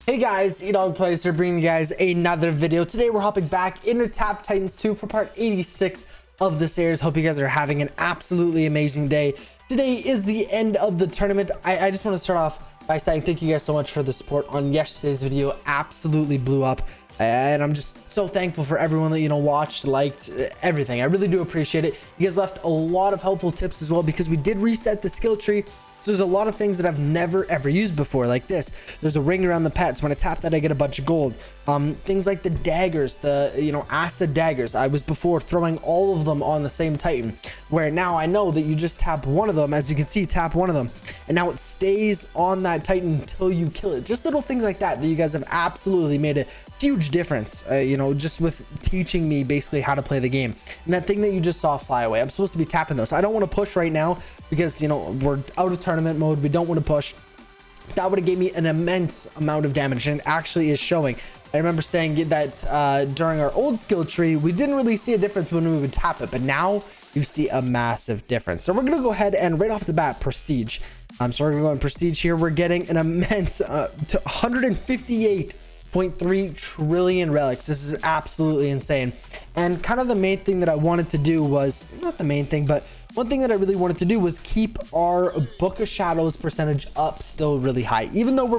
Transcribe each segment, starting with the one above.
Hey guys, EdogPlays here bringing you guys another video. Today we're hopping back into Tap Titans 2 for part 86 of the series. Hope you guys are having an absolutely amazing day. Today is the end of the tournament. I just want to start off by saying thank you guys so much for the support on yesterday's video. Absolutely blew up. And I'm just so thankful for everyone that, watched, liked, everything. I really do appreciate it. You guys left a lot of helpful tips as well because we did reset the skill tree. So there's a lot of things that I've never ever used before, like this. There's a ring around the pets. When I tap that, I get a bunch of gold. Things like the daggers, the acid daggers. I was before throwing all of them on the same Titan, where now I know that you just tap one of them. As you can see, tap one of them, and now it stays on that Titan until you kill it. Just little things like that you guys have absolutely made a huge difference. Just with teaching me basically how to play the game. And that thing that you just saw fly away, I'm supposed to be tapping those. I don't want to push right now because we're out of tournament mode. We don't want to push. That would have gave me an immense amount of damage, and it actually is showing. I remember saying that during our old skill tree, we didn't really see a difference when we would tap it, but now you see a massive difference. So we're gonna go ahead and right off the bat, prestige. So we're gonna go in prestige here. We're getting an immense to 158.3 trillion relics. This is absolutely insane. And kind of the main thing that I wanted to do was, not the main thing, but one thing that I really wanted to do was keep our Book of Shadows percentage up still really high. Even though we're,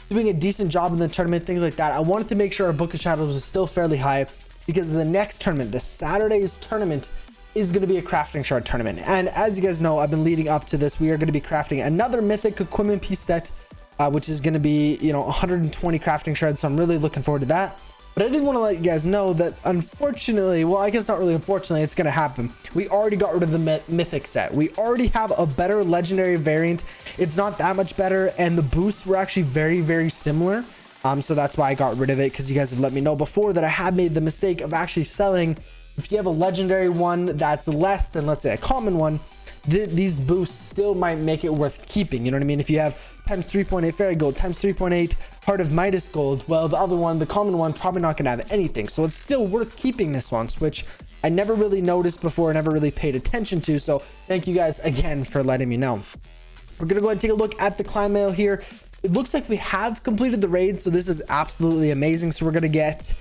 doing a decent job in the tournament, things like that, I wanted to make sure our Book of Shadows is still fairly high because the next tournament, the Saturday's tournament, is going to be a crafting shard tournament. And as you guys know, I've been leading up to this. We are going to be crafting another mythic equipment piece set, which is going to be, 120 crafting shards. So I'm really looking forward to that. But I did want to let you guys know that unfortunately, well, I guess not really unfortunately, it's going to happen. We already got rid of the mythic set. We already have a better legendary variant. It's not that much better, and the boosts were actually very, very similar. So that's why I got rid of it, because you guys have let me know before that I had made the mistake of actually selling. If you have a legendary one that's less than, let's say, a common one, these boosts still might make it worth keeping. You know what I mean? If you have times 3.8 fairy gold, times 3.8 heart of Midas gold, well, the other one, the common one, probably not gonna have anything. So it's still worth keeping this one, which I never really noticed before, never really paid attention to. So thank you guys again for letting me know. We're gonna go ahead and take a look at the clan mail here. It looks like we have completed the raid, so this is absolutely amazing. So we're gonna get,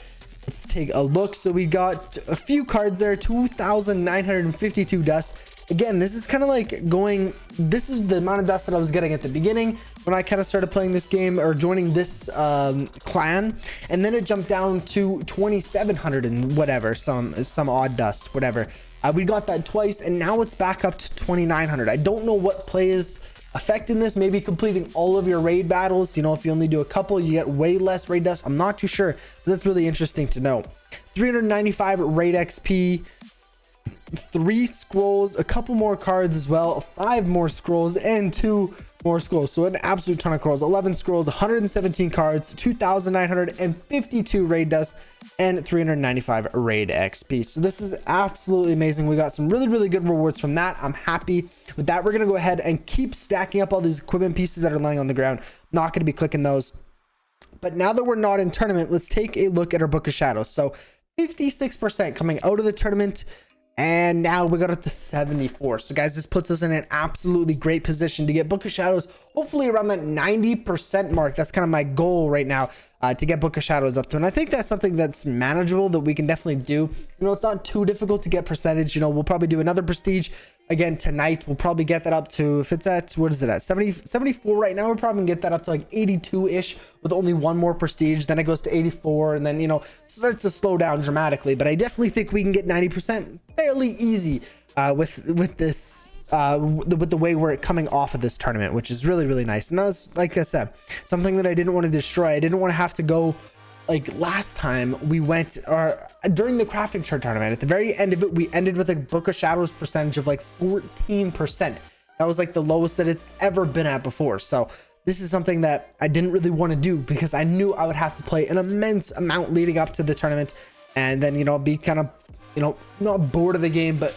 let's take a look. So we got a few cards there, 2,952 dust. Again, this is kind of like going, this is the amount of dust that I was getting at the beginning when I kind of started playing this game or joining this clan, and then it jumped down to 2,700 and whatever, some odd dust, whatever. We got that twice, and now it's back up to 2,900. I don't know what play is affecting this. Maybe completing all of your raid battles, if you only do a couple, you get way less raid dust. I'm not too sure, but that's really interesting to know. 395 raid XP, 3 scrolls, a couple more cards as well, 5 more scrolls, and 2 more scrolls. So an absolute ton of scrolls, 11 scrolls, 117 cards, 2,952 raid dust, and 395 raid XP. So this is absolutely amazing. We got some really, really good rewards from that. I'm happy with that. We're going to go ahead and keep stacking up all these equipment pieces that are laying on the ground. Not going to be clicking those. But now that we're not in tournament, let's take a look at our Book of Shadows. So 56% coming out of the tournament, and now we got up to 74. So guys, this puts us in an absolutely great position to get Book of Shadows hopefully around that 90% mark. That's kind of my goal right now, to get Book of Shadows up to, and I think that's something that's manageable, that we can definitely do. It's not too difficult to get percentage. We'll probably do another prestige again tonight. We'll probably get that up to, if it's at, what is it at, 74 right now, we're probably gonna get that up to like 82 ish with only one more prestige. Then it goes to 84, and then starts to slow down dramatically. But I definitely think we can get 90% fairly easy with this with the way we're coming off of this tournament, which is really, really nice. And that's, like I said, something that I didn't want to destroy. I didn't want to have to go like last time we went, or during the crafting shard tournament, at the very end of it, we ended with a Book of Shadows percentage of like 14%. That was like the lowest that it's ever been at before. So this is something that I didn't really want to do because I knew I would have to play an immense amount leading up to the tournament, and then be kind of not bored of the game, but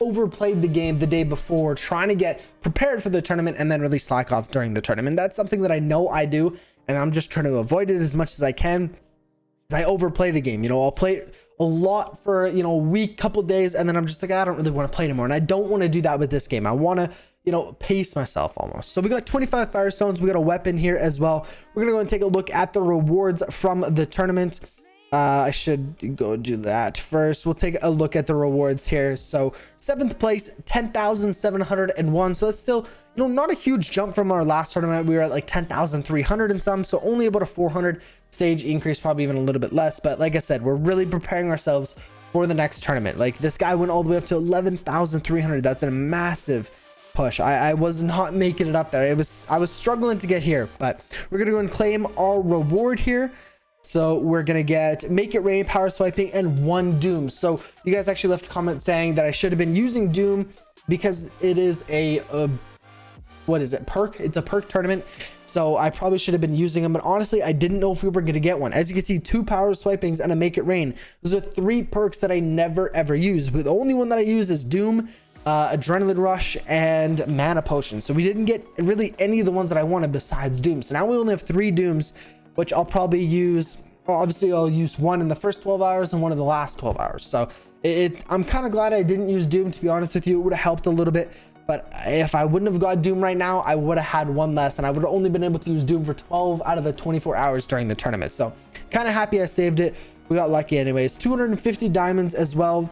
overplayed the game the day before, trying to get prepared for the tournament and then really slack off during the tournament. That's something that I know I do, and I'm just trying to avoid it as much as I can. I overplay the game. I'll play a lot for a week, couple days, and then I'm just like, I don't really want to play anymore. And I don't want to do that with this game. I want to you know, pace myself almost. So we got 25 firestones. We got a weapon here as well. We're gonna go and take a look at the rewards from the tournament. I should go do that first. We'll take a look at the rewards here. So 7th place, 10,701. So that's still, you know, not a huge jump from our last tournament. We were at like 10,300 and some, so only about a 400 stage increase, probably even a little bit less. But like I said, we're really preparing ourselves for the next tournament. Like this guy went all the way up to 11,300. That's a massive push. I was not making it up there. I was struggling to get here, but we're gonna go and claim our reward here. So we're gonna get make it rain, power swiping, and 1 doom. So you guys actually left a comment saying that I should have been using doom because it is a what is it, perk? It's a perk tournament, so I probably should have been using them, but honestly I didn't know if we were gonna get one. As you can see, 2 power swipings and a make it rain. Those are 3 perks that I never ever use, but the only one that I use is doom, adrenaline rush, and mana potion. So we didn't get really any of the ones that I wanted besides doom. So now we only have 3 dooms, which I'll probably use. Well, obviously I'll use 1 in the first 12 hours and 1 in the last 12 hours. So I'm kind of glad I didn't use doom, to be honest with you. It would have helped a little bit, but if I wouldn't have got doom right now, I would have had 1 less, and I would have only been able to use doom for 12 out of the 24 hours during the tournament. So kind of happy I saved it. We got lucky anyways. 250 diamonds as well,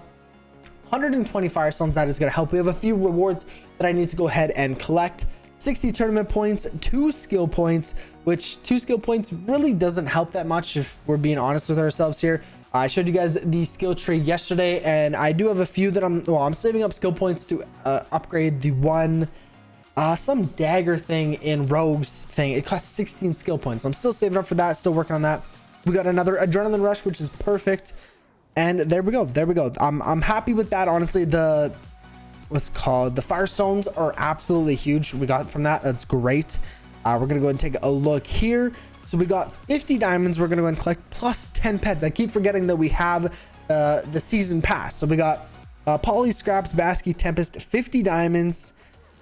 120 firestones. That is going to help. We have a few rewards that I need to go ahead and collect. 60 tournament points, 2 skill points, which 2 skill points really doesn't help that much if we're being honest with ourselves here. I showed you guys the skill tree yesterday, and I do have a few that I'm saving up skill points to upgrade the one some dagger thing in Rogue's thing. It costs 16 skill points. I'm still saving up for that, still working on that. We got another adrenaline rush, which is perfect, and there we go. I'm happy with that. Honestly, the firestones are absolutely huge. We got from that. That's great. We're gonna go and take a look here. So we got 50 diamonds. We're gonna go and collect plus 10 pets. I keep forgetting that we have the season pass. So we got Polly, Scraps, Basky, Tempest, 50 diamonds,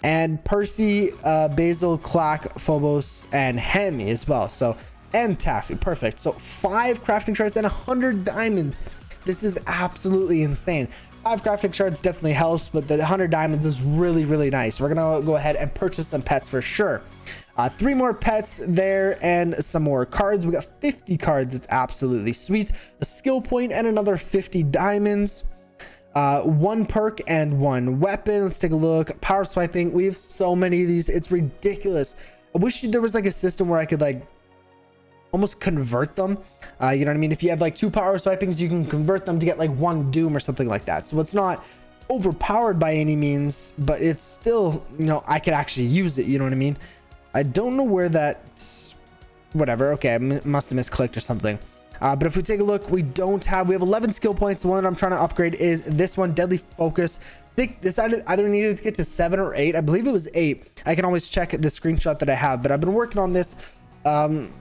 and Percy, Basil, Clack, Phobos, and Hemi as well. So, and Taffy. Perfect. So 5 crafting shards and 100 diamonds. This is absolutely insane. 5 crafting shards definitely helps, but the 100 diamonds is really, really nice. We're gonna go ahead and purchase some pets for sure. 3 more pets there and some more cards. We got 50 cards. It's absolutely sweet. A skill point and another 50 diamonds. 1 perk and 1 weapon. Let's take a look. Power swiping. We have so many of these. It's ridiculous. I wish there was like a system where I could like almost convert them. You know what I mean? If you have like 2 power swipings, you can convert them to get like 1 doom or something like that. So it's not overpowered by any means, but it's still, you know, I could actually use it. You know what I mean? I don't know where that, whatever. Okay, I must have misclicked or something. But if we take a look, we have 11 skill points. The one that I'm trying to upgrade is this one, Deadly Focus. I think this either needed to get to 7 or 8. I believe it was 8. I can always check the screenshot that I have, but I've been working on this.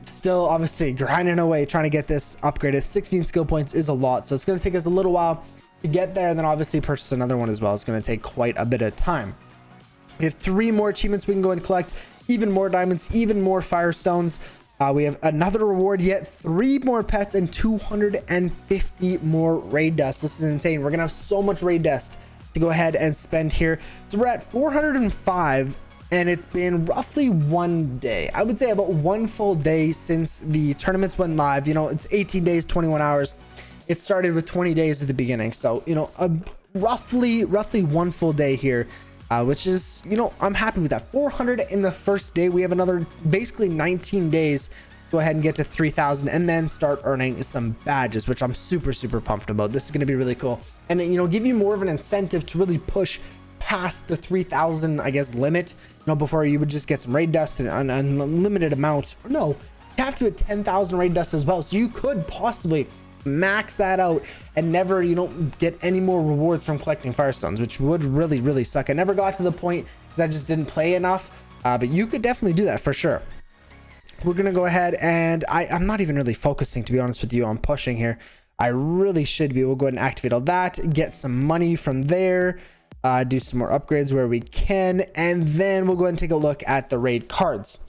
Still obviously grinding away trying to get this upgraded. 16 skill points is a lot, so it's going to take us a little while to get there, and then obviously purchase another one as well. It's going to take quite a bit of time. We have 3 more achievements we can go and collect, even more diamonds, even more firestones. We have another reward yet, 3 more pets, and 250 more raid dust. This is insane. We're gonna have so much raid dust to go ahead and spend here. So we're at 405, and it's been roughly 1 day. I would say about 1 full day since the tournaments went live. You know, it's 18 days, 21 hours. It started with 20 days at the beginning. So, you know, roughly 1 full day here, which is, you know, I'm happy with that. 400 in the first day. We have another basically 19 days. Go ahead and get to 3,000 and then start earning some badges, which I'm super pumped about. This is going to be really cool, and, you know, give you more of an incentive to really push past the 3,000, I guess, limit. You know, before you would just get some raid dust and an unlimited amount. No, you have to hit 10,000 raid dust as well, so you could possibly max that out and never, you know, get any more rewards from collecting firestones, which would really suck. I never got to the point because I just didn't play enough, but you could definitely do that for sure. We're gonna go ahead and I'm not even really focusing, to be honest with you, on pushing here. I really should be. We'll go ahead and activate all that, get some money from there, do some more upgrades where we can, and then we'll go ahead and take a look at the raid cards.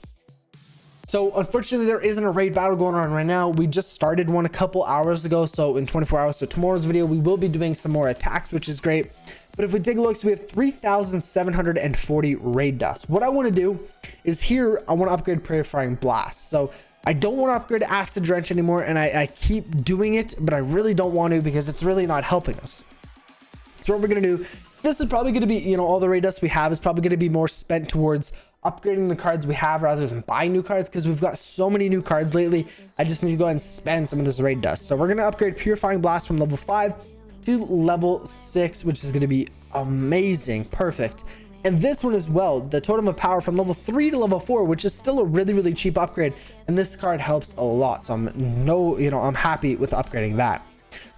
So unfortunately, there isn't a raid battle going on right now. We just started one a couple hours ago, so in 24 hours. So tomorrow's video, we will be doing some more attacks, which is great. But if we take a look, so we have 3,740 raid dust. What I want to do is here, I want to upgrade Purifying Blast. So I don't want to upgrade Acid Drench anymore, and I keep doing it, but I really don't want to because it's really not helping us. So what we're going to do, this is probably going to be, you know, all the raid dust we have is probably going to be more spent towards upgrading the cards we have rather than buying new cards, because we've got so many new cards lately. I just need to go ahead and spend some of this raid dust. So we're going to upgrade Purifying Blast from level 5 to level 6, which is going to be amazing. Perfect. And this one as well, the Totem of Power from level 3 to level 4, which is still a really cheap upgrade, and this card helps a lot. So I'm happy with upgrading that.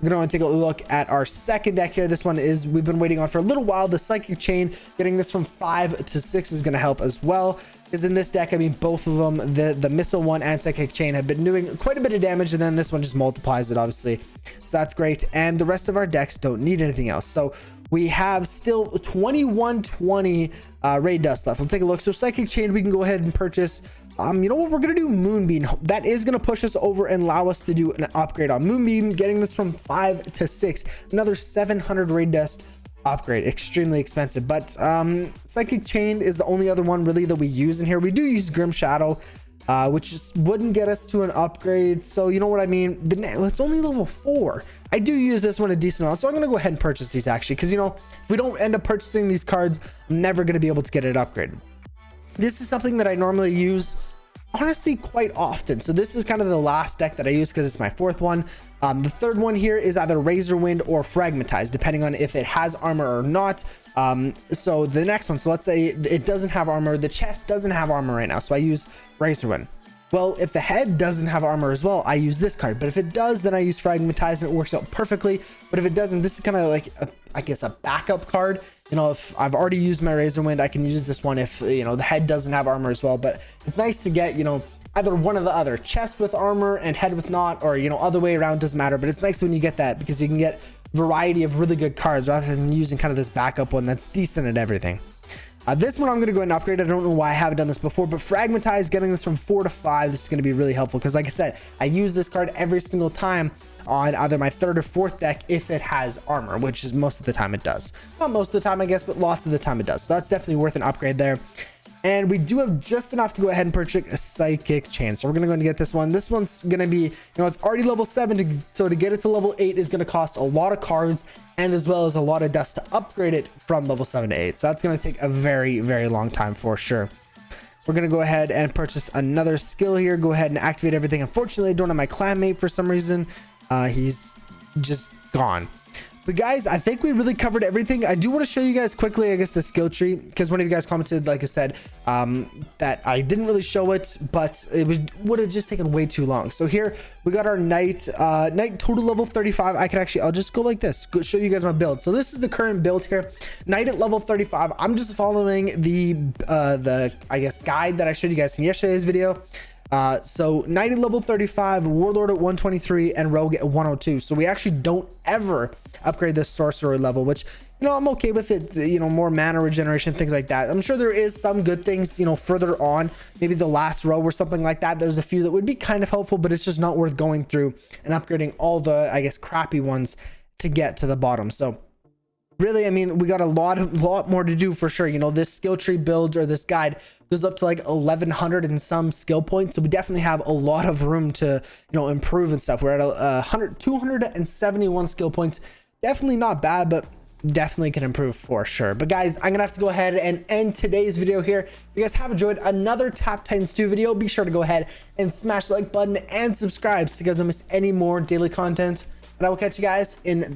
We're gonna take a look at our second deck here. This one is we've been waiting on for a little while, the Psychic Chain. Getting this from 5 to 6 is gonna help as well, because in this deck, I mean, both of them, the Missile one and Psychic Chain, have been doing quite a bit of damage, and then this one just multiplies it, obviously, so that's great. And the rest of our decks don't need anything else. So we have still 2120 raid dust left. We'll take a look. So Psychic Chain, we can go ahead and purchase. You know what, we're gonna do Moonbeam. That is gonna push us over and allow us to do an upgrade on Moonbeam, getting this from 5 to 6, another 700 raid dust upgrade. Extremely expensive, but Psychic Chain is the only other one really that we use in here. We do use Grim Shadow, which just wouldn't get us to an upgrade, so you know what I mean. It's only level 4. I do use this one a decent amount, so I'm gonna go ahead and purchase these actually, because you know, if we don't end up purchasing these cards, I'm never gonna be able to get it upgraded. This is something that I normally use honestly quite often, so this is kind of the last deck that I use because it's my 4th one. The 3rd one here is either Razor Wind or Fragmentize, depending on if it has armor or not. So the next one, so let's say it doesn't have armor, the chest doesn't have armor right now, so I use Razor Wind. Well, if the head doesn't have armor as well, I use this card, but if it does, then I use Fragmentize and it works out perfectly. But if it doesn't, this is kind of like I guess a backup card. You know, if I've already used my Razor Wind, I can use this one if, you know, the head doesn't have armor as well. But it's nice to get, you know, either one or the other, chest with armor and head with not, or, you know, other way around, doesn't matter. But it's nice when you get that, because you can get variety of really good cards rather than using kind of this backup one that's decent at everything. This one I'm going to go ahead and upgrade. I don't know why I haven't done this before, but Fragmentize, getting this from 4 to 5, this is going to be really helpful, because like I said, I use this card every single time on either my 3rd or 4th deck if it has armor, which is most of the time it does. Not most of the time, I guess, but lots of the time it does. So that's definitely worth an upgrade there. And we do have just enough to go ahead and purchase a Psychic Chain. So we're going to go and get this one. This one's going to be, you know, it's already level 7. So to get it to level 8 is going to cost a lot of cards, and as well as a lot of dust to upgrade it from level 7 to 8. So that's going to take a very long time for sure. We're going to go ahead and purchase another skill here. Go ahead and activate everything. Unfortunately, I don't have my clanmate for some reason. He's just gone. But guys, I think we really covered everything. I do want to show you guys quickly, I guess, the skill tree, because one of you guys commented, like I said, that I didn't really show it, but it would have just taken way too long. So here we got our knight total level 35. I'll just go like this, show you guys my build. So this is the current build here, knight at level 35. I'm just following the I guess guide that I showed you guys in yesterday's video. So knight at level 35, warlord at 123, and rogue at 102. So we actually don't ever upgrade this sorcerer level, which, you know, I'm okay with it. You know, more mana regeneration, things like that. I'm sure there is some good things, you know, further on, maybe the last row or something like that. There's a few that would be kind of helpful, but it's just not worth going through and upgrading all the, I guess, crappy ones to get to the bottom. So really, I mean, we got a lot more to do for sure. You know, this skill tree build, or this guide, goes up to like 1100 and some skill points, so we definitely have a lot of room to, you know, improve and stuff. We're at 271 skill points. Definitely not bad, but definitely can improve for sure. But guys, I'm gonna have to go ahead and end today's video here. If you guys have enjoyed another Tap Titans 2 video, be sure to go ahead and smash the like button and subscribe so you guys don't miss any more daily content. And I will catch you guys in the